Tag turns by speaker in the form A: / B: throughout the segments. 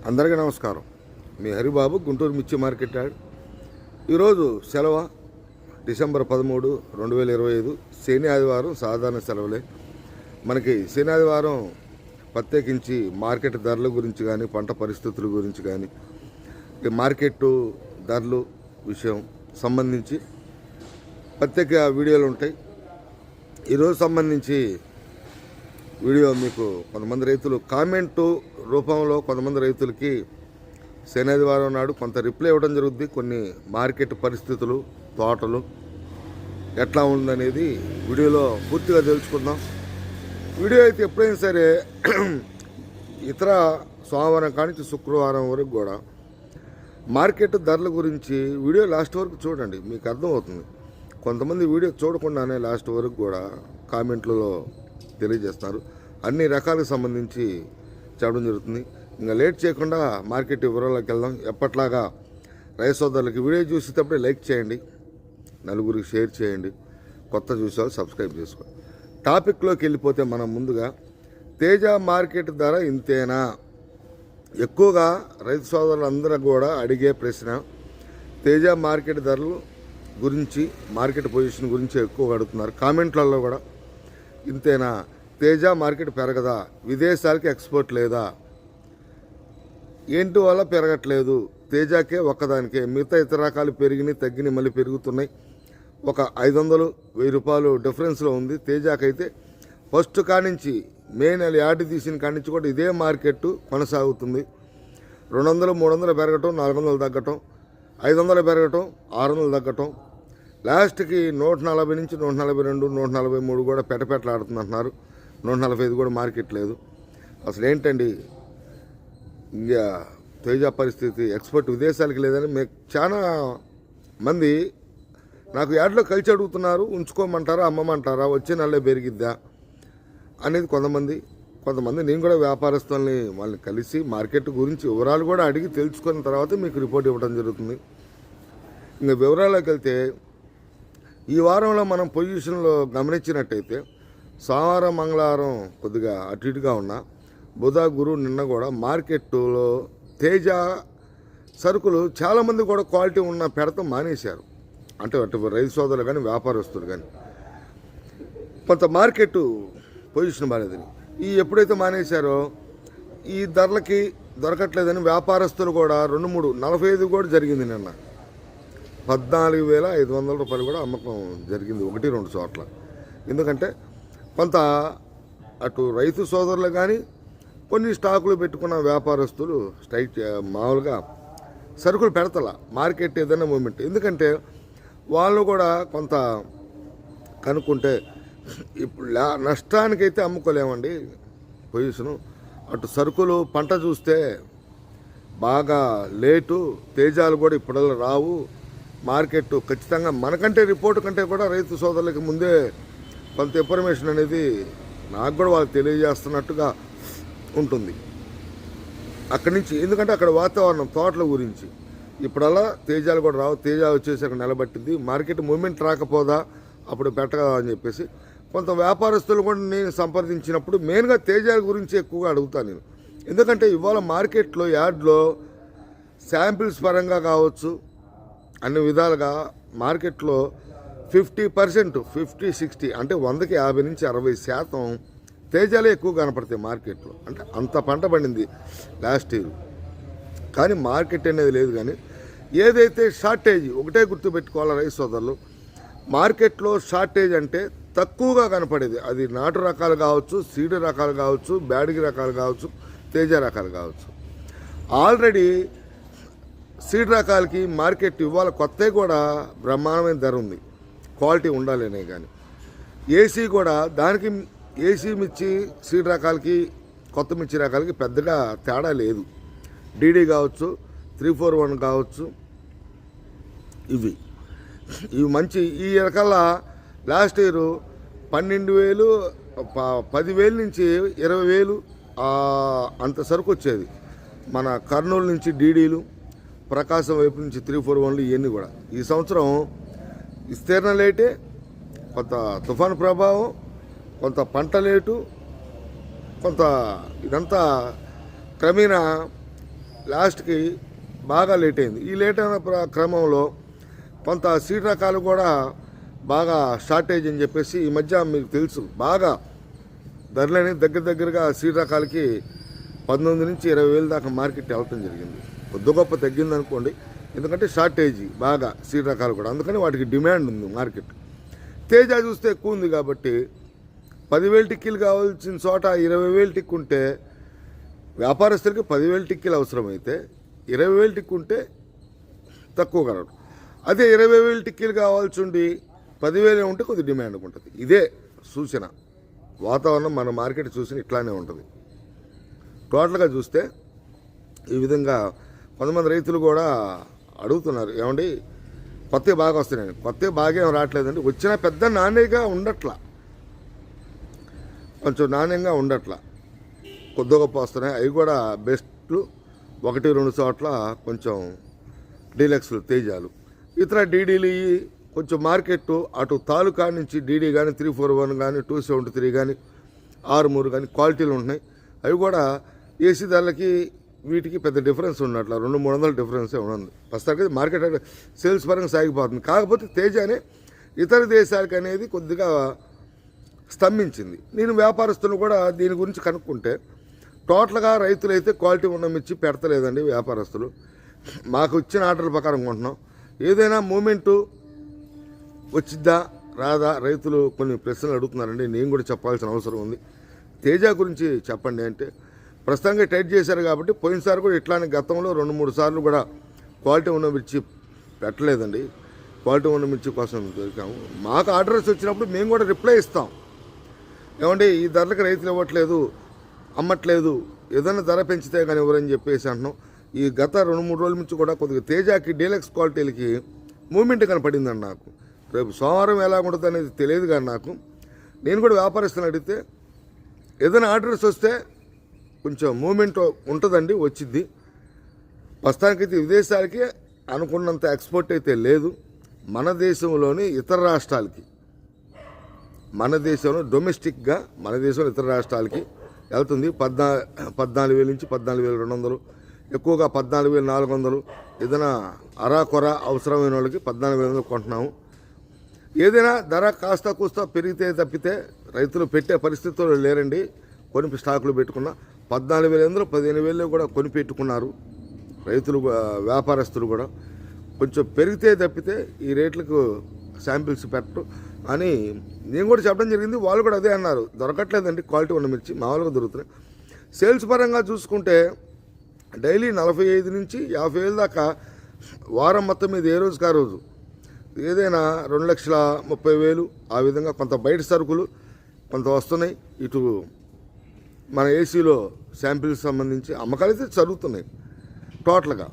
A: అందరికీ నమస్కారం. మీ హరిబాబు, గుంటూరు మిర్చి మార్కెట్ యార్డ్. ఈరోజు సెలవు డిసెంబర్ 13, 2025 శని ఆదివారం. సాధారణ సెలవులే మనకి. శని ఆదివారం ప్రత్యేకించి మార్కెట్ ధరల గురించి కానీ, పంట పరిస్థితుల గురించి కానీ, మార్కెట్ ధరలు విషయం సంబంధించి ప్రత్యేక వీడియోలు ఉంటాయి. ఈరోజు సంబంధించి వీడియో మీకు కొంతమంది రైతులు కామెంటు రూపంలో కొంతమంది రైతులకి శని ఆదివారం నాడు కొంత రిప్లై ఇవ్వడం జరుగుద్ది. కొన్ని మార్కెట్ పరిస్థితులు, తోటలు ఎట్లా ఉందనేది వీడియోలో పూర్తిగా తెలుసుకుందాం. వీడియో అయితే ఎప్పుడైనా సరే ఇతర సోమవారం కానించి శుక్రవారం వరకు కూడా మార్కెట్ ధరల గురించి వీడియో లాస్ట్ వరకు చూడండి, మీకు అర్థమవుతుంది. కొంతమంది వీడియో చూడకుండానే లాస్ట్ వరకు కూడా కామెంట్లలో తెలియజేస్తున్నారు. అన్ని రకాలకు సంబంధించి చెప్పడం జరుగుతుంది. ఇంకా లేట్ చేయకుండా మార్కెట్ వివరాలకు వెళ్దాం. ఎప్పట్లాగా రైతు సోదరులకి వీడియో చూసేటప్పుడే లైక్ చేయండి, నలుగురికి షేర్ చేయండి, కొత్త చూసేవాళ్ళు సబ్స్క్రైబ్ చేసుకోండి. టాపిక్లోకి వెళ్ళిపోతే మనం ముందుగా తేజ మార్కెట్ ధర ఇంతేనా? ఎక్కువగా రైతు సోదరులందరూ కూడా అడిగే ప్రశ్న తేజ మార్కెట్ ధరలు గురించి, మార్కెట్ పొజిషన్ గురించి ఎక్కువగా అడుగుతున్నారు కామెంట్లలో కూడా. ఇంతేనా? తేజ మార్కెట్ పెరగదా? విదేశాలకి ఎక్స్పోర్ట్ లేదా? ఏంటి వల్ల పెరగట్లేదు? తేజాకే ఒక్కదానికే, మిగతా ఇతర రకాలు పెరిగినాయి, తగ్గినాయి, మళ్ళీ పెరుగుతున్నాయి. ఒక 500-1000 రూపాయలు డిఫరెన్స్లో ఉంది. తేజాకైతే ఫస్ట్ కానించి మే నెల యాడ్ తీసిన కానించి కూడా ఇదే మార్కెట్ కొనసాగుతుంది. 200-300 పెరగటం, 400 తగ్గటం, 500 పెరగటం, 600 తగ్గటం, లాస్ట్కి 140 నుంచి 142, 143 కూడా పెట్టలాడుతుందంటున్నారు. 145 కూడా మార్కెట్ లేదు. అసలు ఏంటండి ఇంకా తేజ పరిస్థితి? ఎక్స్పోర్ట్ విదేశాలకి లేదని మీకు చాలా మంది నాకు యాడ్లో కలిసి అడుగుతున్నారు. ఉంచుకోమంటారా, అమ్మమంటారా, వచ్చే నెలలే పెరిగిద్దా అనేది కొంతమంది నేను కూడా వ్యాపారస్తుల్ని వాళ్ళని కలిసి మార్కెట్ గురించి వివరాలు కూడా అడిగి తెలుసుకున్న తర్వాత మీకు రిపోర్ట్ ఇవ్వడం జరుగుతుంది. ఇంకా వివరాల్లోకి వెళ్తే ఈ వారంలో మనం పొజిషన్లో గమనించినట్టయితే సోమవారం, మంగళవారం కొద్దిగా అటు ఇటుగా ఉన్న, బుధ, గురు నిన్న కూడా మార్కెట్లో తేజ సరుకులు చాలామంది కూడా క్వాలిటీ ఉన్న పెడతాం మానేశారు. అంటే అటు రైతు సోదరులు కానీ, వ్యాపారస్తులు కానీ కొంత మార్కెట్ పొజిషన్ బాగాలేదని ఎప్పుడైతే మానేశారో ఈ ధరలకి దొరకట్లేదని వ్యాపారస్తులు కూడా 45 కూడా జరిగింది. నిన్న 14,500 రూపాయలు కూడా అమ్మకం జరిగింది 1-2 చోట్ల. ఎందుకంటే కొంత అటు రైతు సోదరులు కానీ, కొన్ని స్టాకులు పెట్టుకున్న వ్యాపారస్తులు మామూలుగా సరుకులు పెడతలా మార్కెట్ ఏదైనా మూమెంట్. ఎందుకంటే వాళ్ళు కూడా కొంత కనుక్కుంటే ఇప్పుడు నష్టానికైతే అమ్ముకోలేమండి పొజిషను. అటు సరుకులు పంట చూస్తే బాగా లేటు, తేజాలు కూడా ఇప్పుడు రావు. మార్కెట్ ఖచ్చితంగా మనకంటే రిపోర్ట్ కంటే కూడా రైతు సోదరులకి ముందే కొంత ఇన్ఫర్మేషన్ అనేది నాకు కూడా వాళ్ళకి తెలియజేస్తున్నట్టుగా ఉంటుంది అక్కడి నుంచి. ఎందుకంటే అక్కడ వాతావరణం, తోటల గురించి ఇప్పుడల్లా తేజాలు కూడా రావు. తేజ వచ్చేసి అక్కడ నిలబట్టింది. మార్కెట్ మూమెంట్ రాకపోదా అప్పుడు పెట్టగా అని చెప్పేసి కొంత వ్యాపారస్తులు కూడా నేను సంప్రదించినప్పుడు మెయిన్గా తేజాల గురించి ఎక్కువగా అడుగుతాను నేను. ఎందుకంటే ఇవాళ మార్కెట్లో యార్డ్లో శాంపిల్స్ పరంగా కావచ్చు, అన్ని విధాలుగా మార్కెట్లో 50%, 50-60 అంటే 100కి 50 నుంచి 60% తేజాలే ఎక్కువ కనపడతాయి మార్కెట్లో. అంటే అంత పంట పండింది లాస్ట్ ఇయర్. కానీ మార్కెట్ అనేది లేదు. కానీ ఏదైతే షార్టేజ్ ఒకటే గుర్తుపెట్టుకోవాలి రైతు సోదరులు, మార్కెట్లో షార్టేజ్ అంటే తక్కువగా కనపడేది అది నాటు రకాలు కావచ్చు, సీడ్ రకాలు కావచ్చు, బ్యాడిగి రకాలు కావచ్చు, తేజ రకాలు కావచ్చు. ఆల్రెడీ సీడ్ రకాలకి మార్కెట్ ఇవాళ కొత్త కూడా బ్రహ్మాండమైన ధర ఉంది, క్వాలిటీ ఉండాలనే. కానీ ఏసీ కూడా దానికి ఏసీ మిర్చి సీడ్ రకాలకి, కొత్త మిర్చి రకాలకి పెద్దగా తేడా లేదు. డీడీ కావచ్చు, 341 కావచ్చు, ఇవి మంచి. ఈ రకాల లాస్ట్ ఇయర్ 12,000, 10,000 నుంచి 20,000 అంత సరుకు వచ్చేది. మన కర్నూలు నుంచి డీడీలు, ప్రకాశం వైపు నుంచి 341లు, ఇవన్నీ కూడా. ఈ సంవత్సరం విస్తీర్ణ లేటే, కొంత తుఫాను ప్రభావం, కొంత పంట లేటు, కొంత ఇదంతా క్రమేణా లాస్ట్కి బాగా లేట్ అయింది. ఈ లేట్ అయిన క్రమంలో కొంత సీడ్ రకాలు కూడా బాగా షార్టేజ్ అని చెప్పేసి ఈ మధ్య మీకు తెలుసు బాగా ధరలని దగ్గరగా సీడ్ రకాలకి 19 నుంచి 20,000 దాకా మార్కెట్ వెళ్ళటం జరిగింది. కొద్ది గొప్ప తగ్గింది అనుకోండి, ఎందుకంటే షార్టేజీ బాగా సీడ్ రకాలు కూడా, అందుకని వాటికి డిమాండ్ ఉంది మార్కెట్. తేజ చూస్తే ఎక్కువ ఉంది కాబట్టి 10,000 టిక్కీలు కావాల్సిన చోట 20,000 టిక్కు ఉంటే వ్యాపారస్తులకి 10,000 టిక్కీలు అవసరమైతే 20,000 టిక్కు ఉంటే తక్కువ కలడు. అదే 20,000 టిక్కీలు కావాల్సి ఉండి 10,000 ఉంటే కొద్ది డిమాండ్ ఉంటుంది. ఇదే సూచన. వాతావరణం మన మార్కెట్ చూసిన ఇట్లానే ఉంటుంది. టోటల్గా చూస్తే ఈ విధంగా కొంతమంది రైతులు కూడా అడుగుతున్నారు, ఏమండి కొత్తవి బాగా వస్తున్నాయి. కొత్తవి బాగా ఏం రావట్లేదండి, వచ్చిన పెద్ద నాణ్యంగా ఉండట్లా, కొంచెం నాణ్యంగా ఉండట్లా, కొద్ది గొప్ప వస్తున్నాయి. అవి కూడా బెస్ట్లు 1-2 చోట్ల కొంచెం డీలక్స్లు తేజాలు, ఇతర డీడీలు కొంచెం మార్కెట్ అటు తాలూకా నుంచి డీడీ కానీ 341 కానీ 273 కానీ 63 కానీ క్వాలిటీలు ఉంటున్నాయి. అవి కూడా ఏసీ ధరలకి వీటికి పెద్ద డిఫరెన్స్ ఉన్నట్ల 200-300 డిఫరెన్సే ఉన్నది. ప్రస్తుతానికి మార్కెట్ సేల్స్ పరంగా సాగిపోతుంది. కాకపోతే తేజానే ఇతర దేశాలకు అనేది కొద్దిగా స్తంభించింది. నేను వ్యాపారస్తులు కూడా దీని గురించి కనుక్కుంటే టోటల్గా రైతులైతే క్వాలిటీ ఉన్న మిర్చి పెడతలేదండి. వ్యాపారస్తులు మాకు ఇచ్చిన ఆర్డర్ల ప్రకారం కొంటున్నాం. ఏదైనా మూమెంటు వచ్చిద్దా రాదా రైతులు కొన్ని ప్రశ్నలు అడుగుతున్నారండి. నేను కూడా చెప్పాల్సిన అవసరం ఉంది. తేజ గురించి చెప్పండి అంటే ప్రస్తుతానికి టైట్ చేశారు కాబట్టి పోయినసారి కూడా ఇట్లానే గతంలో 2-3 సార్లు కూడా క్వాలిటీ ఉన్న మిర్చి పెట్టలేదండి. క్వాలిటీ ఉన్న మిర్చి కోసం దొరికాము. మాకు ఆర్డర్స్ వచ్చినప్పుడు మేము కూడా రిప్లై ఇస్తాం, ఏమంటే ఈ ధరలకు రైతులు ఇవ్వట్లేదు, అమ్మట్లేదు, ఏదైనా ధర పెంచితే కానీ ఎవరని చెప్పేసి అంటున్నాం. ఈ గత 2-3 రోజుల నుంచి కూడా కొద్దిగా తేజాకి డీలక్స్ క్వాలిటీలకి మూమెంట్ కనపడిందండి. నాకు రేపు సోమవారం ఎలా ఉంటుంది అనేది తెలియదు కానీ నాకు, నేను కూడా వ్యాపారస్తులను అడిగితే ఏదైనా ఆర్డర్స్ వస్తే కొంచెం మూమెంట్ ఉంటుందండి, వచ్చిద్ది. ప్రస్తుతానికైతే విదేశాలకి అనుకున్నంత ఎక్స్పోర్ట్ అయితే లేదు. మన దేశంలోని ఇతర రాష్ట్రాలకి, మన దేశంలో డొమెస్టిక్గా మన దేశంలో ఇతర రాష్ట్రాలకి వెళ్తుంది. 14,000 నుంచి 14,200, ఎక్కువగా 14,400. ఏదైనా అరాకొర అవసరమైన వాళ్ళకి 14,500 కొంటున్నాము. ఏదైనా ధర కాస్త కూస్తా పెరిగితే తప్పితే రైతులు పెట్టే పరిస్థితుల్లో లేరండి. కొని స్టాకులు పెట్టుకున్నా 14,500, 15,000 కూడా కొని పెట్టుకున్నారు రైతులు, వ్యాపారస్తులు కూడా. కొంచెం పెరిగితే తప్పితే ఈ రేట్లకు శాంపిల్స్ పెట్టరు అని నేను కూడా చెప్పడం జరిగింది. వాళ్ళు కూడా అదే అన్నారు, దొరకట్లేదండి క్వాలిటీ ఉన్న మిర్చి, మామూలుగా దొరుకుతున్నాయి. సేల్స్ పరంగా చూసుకుంటే డైలీ 45 నుంచి 50,000 దాకా వారం మొత్తం మీద ఏ రోజుకి ఆ రోజు ఏదైనా 2,30,000 ఆ విధంగా కొంత బయట సరుకులు కొంత వస్తున్నాయి. ఇటు మన ఏసీలో శాంపిల్స్ సంబంధించి అమ్మకాలు అయితే జరుగుతున్నాయి. టోటల్గా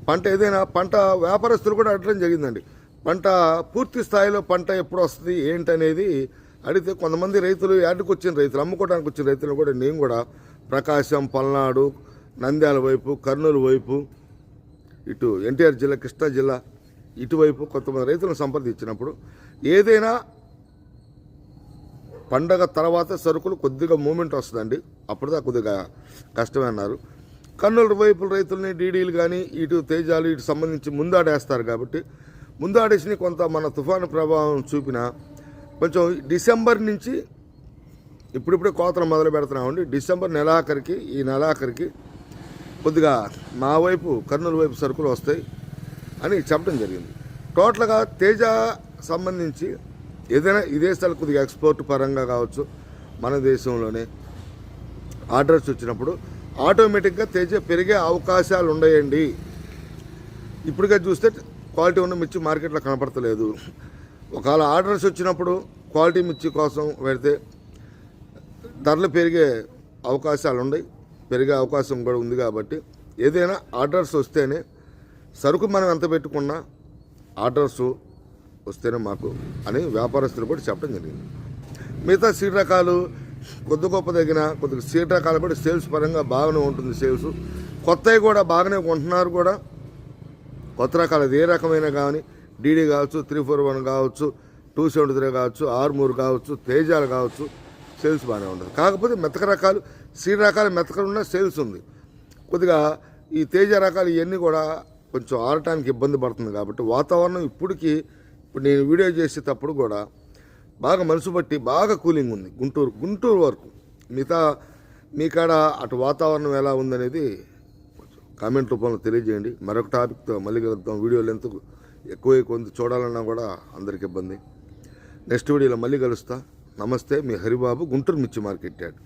A: పంట ఏదైనా పంట వ్యాపారస్తులు కూడా అడగడం జరిగిందండి. పంట పూర్తి స్థాయిలో పంట ఎప్పుడు వస్తుంది ఏంటనేది అడిగితే కొంతమంది రైతులు యాడ్కి వచ్చిన రైతులు, అమ్ముకోవడానికి వచ్చిన రైతులు కూడా నేను కూడా ప్రకాశం, పల్నాడు, నంద్యాల వైపు, కర్నూలు వైపు, ఇటు ఎన్టీఆర్ జిల్లా, కృష్ణా జిల్లా ఇటువైపు కొంతమంది రైతులను సంప్రదించినప్పుడు ఏదైనా పండగ తర్వాత సరుకులు కొద్దిగా మూమెంట్ వస్తుందండి, అప్పుడుదా కొద్దిగా కష్టమే అన్నారు. కర్నూలు వైపు రైతులని డీడీలు కానీ ఇటు తేజాలు ఇటు సంబంధించి ముందాడేస్తారు కాబట్టి ముందాడేసి కొంత మన తుఫాను ప్రభావం చూపిన కొంచెం డిసెంబర్ నుంచి ఇప్పుడిప్పుడే కోతలు మొదలు పెడుతున్నామండి. డిసెంబర్ నెలాఖరికి, ఈ నెలాఖరికి కొద్దిగా మా వైపు కర్నూలు వైపు సరుకులు వస్తాయి అని చెప్పడం జరిగింది. టోటల్గా తేజ సంబంధించి ఏదైనా విదేశాలకు కొద్దిగా ఎక్స్పోర్ట్ పరంగా కావచ్చు, మన దేశంలోనే ఆర్డర్స్ వచ్చినప్పుడు ఆటోమేటిక్గా తేజ పెరిగే అవకాశాలు ఉన్నాయండి. ఇప్పుడుగా చూస్తే క్వాలిటీ ఉన్న మిర్చి మార్కెట్లో కనపడతలేదు. ఒకవేళ ఆర్డర్స్ వచ్చినప్పుడు క్వాలిటీ మిర్చి కోసం పెడితే ధరలు పెరిగే అవకాశాలు ఉన్నాయి, పెరిగే అవకాశం కూడా ఉంది. కాబట్టి ఏదైనా ఆర్డర్స్ వస్తేనే సరుకు మనం ఎంత పెట్టుకున్నా ఆర్డర్స్ వస్తేనే మాకు అని వ్యాపారస్తులు కూడా చెప్పడం జరిగింది. మిగతా సీడ్ రకాలు కొద్ది గొప్ప తగిన కొద్దిగా సీడ్ రకాలు కూడా సేల్స్ పరంగా బాగానే ఉంటుంది. సేల్స్ కొత్తవి కూడా బాగానే కొంటున్నారు కూడా. కొత్త రకాలు ఏ రకమైన కానీ డీడీ కావచ్చు, 341 కావచ్చు, 273 కావచ్చు, 63 కావచ్చు, తేజాలు కావచ్చు, సేల్స్ బాగానే ఉంటుంది. కాకపోతే మెతక రకాలు, సీడ్ రకాలు మెతకలున్న సేల్స్ ఉంది. కొద్దిగా ఈ తేజ రకాలు ఇవన్నీ కూడా కొంచెం ఆరటానికి ఇబ్బంది పడుతుంది కాబట్టి వాతావరణం ఇప్పుడు నేను వీడియో చేసేటప్పుడు కూడా బాగా మనసు బట్టి బాగా కూలింగ్ ఉంది గుంటూరు వరకు. మిగతా మీ కాడ అటు వాతావరణం ఎలా ఉందనేది కామెంట్ రూపంలో తెలియజేయండి. మరొక టాపిక్తో మళ్ళీ కలుద్దాం. వీడియో లెంత్ ఎక్కువ కొంత చూడాలన్నా కూడా అందరికి ఇబ్బంది. నెక్స్ట్ వీడియోలో మళ్ళీ కలుస్తా. నమస్తే, మీ హరిబాబు, గుంటూరు మిర్చి మార్కెట్ యార్డ్.